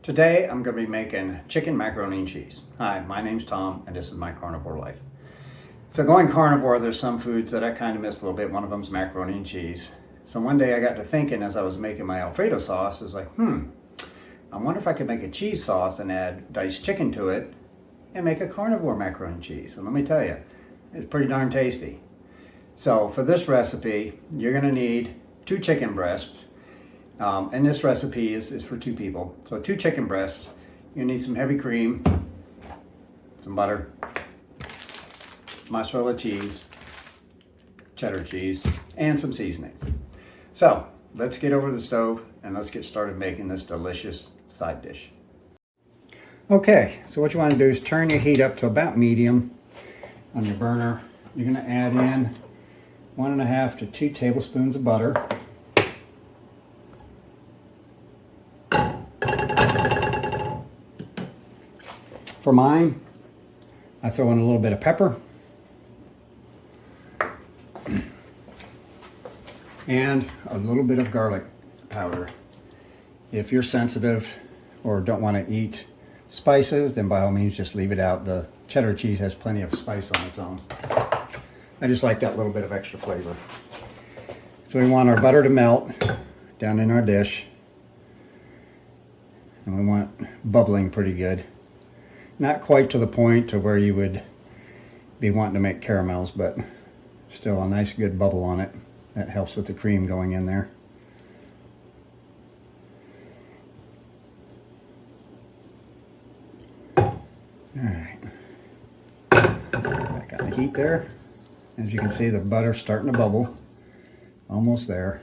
Today I'm going to be making chicken macaroni and cheese. Hi, my name's Tom and this is my carnivore life. So going carnivore, there's some foods that I kind of miss a little bit. One of them is macaroni and cheese. So one day I got to thinking as I was making my Alfredo sauce, I was like, I wonder if I could make a cheese sauce and add diced chicken to it and make a carnivore macaroni and cheese. And let me tell you, it's pretty darn tasty. So for this recipe, you're going to need 2 chicken breasts. And this recipe is for 2 people. So 2 chicken breasts, you need some heavy cream, some butter, mozzarella cheese, cheddar cheese, and some seasoning. So let's get over to the stove and let's get started making this delicious side dish. Okay, so what you want to do is turn your heat up to about medium on your burner. You're going to add in 1.5 to 2 tablespoons of butter. For mine, I throw in a little bit of pepper and a little bit of garlic powder. If you're sensitive or don't want to eat spices, then by all means just leave it out. The cheddar cheese has plenty of spice on its own. I just like that little bit of extra flavor. So we want our butter to melt down in our dish, and we want bubbling pretty good. Not quite to the point to where you would be wanting to make caramels, but still a nice good bubble on it. That helps with the cream going in there. Alright, back on the heat there. As you can see, the butter's starting to bubble. Almost there.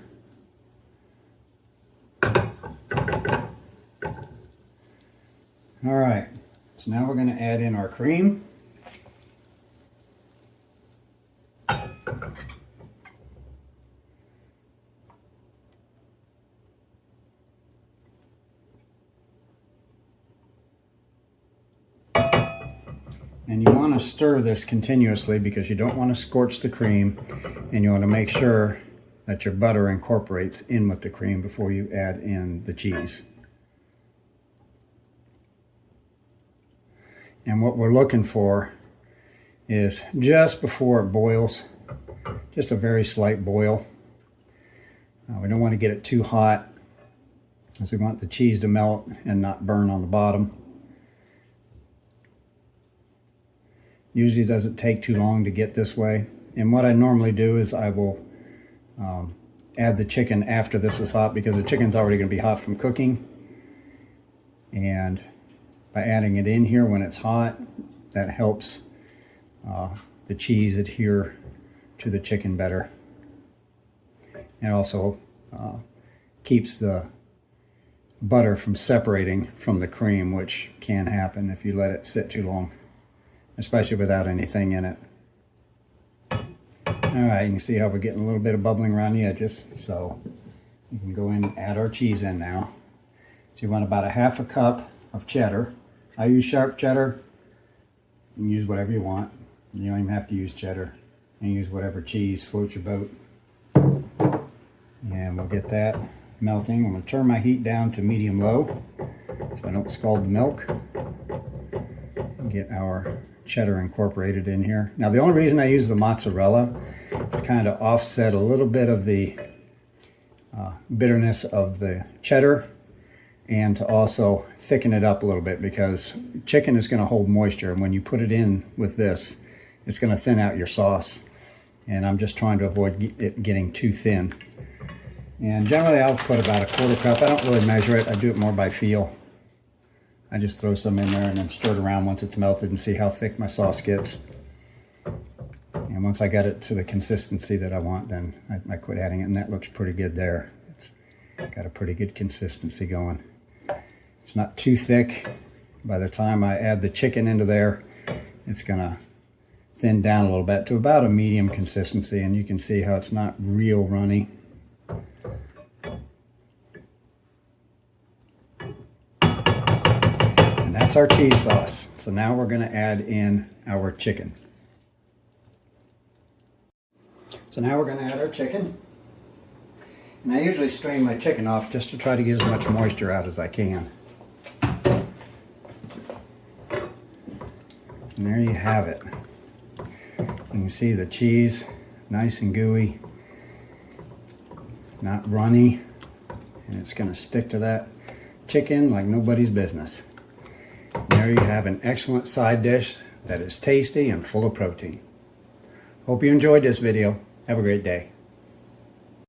Alright. So now we're going to add in our cream. And you want to stir this continuously because you don't want to scorch the cream, and you want to make sure that your butter incorporates in with the cream before you add in the cheese. And what we're looking for is just before it boils, just a very slight boil. We don't want to get it too hot because we want the cheese to melt and not burn on the bottom. Usually it doesn't take too long to get this way. And what I normally do is I will add the chicken after this is hot because the chicken's already going to be hot from cooking. And by adding it in here when it's hot, that helps the cheese adhere to the chicken better. And also keeps the butter from separating from the cream, which can happen if you let it sit too long, especially without anything in it. Alright, you can see how we're getting a little bit of bubbling around the edges, so you can go in and add our cheese in now. So you want about 1/2 cup of cheddar. I use sharp cheddar. You can use whatever you want. You don't even have to use cheddar. You can use whatever cheese floats your boat. And we'll get that melting. I'm going to turn my heat down to medium-low so I don't scald the milk. And get our cheddar incorporated in here. Now the only reason I use the mozzarella is kind of offset a little bit of the bitterness of the cheddar, and to also thicken it up a little bit because chicken is going to hold moisture, and when you put it in with this, it's going to thin out your sauce. And I'm just trying to avoid it getting too thin. And generally I'll put about 1/4 cup. I don't really measure it. I do it more by feel. I just throw some in there and then stir it around once it's melted and see how thick my sauce gets. And once I got it to the consistency that I want, then I quit adding it, and that looks pretty good there. It's got a pretty good consistency going. It's not too thick. By the time I add the chicken into there, it's going to thin down a little bit to about a medium consistency, and you can see how it's not real runny. And that's our cheese sauce. So now we're going to add in our chicken. So now we're going to add our chicken. And I usually strain my chicken off just to try to get as much moisture out as I can. And there you have it. You can see the cheese, nice and gooey, not runny, and it's going to stick to that chicken like nobody's business. And there you have an excellent side dish that is tasty and full of protein. Hope you enjoyed this video. Have a great day.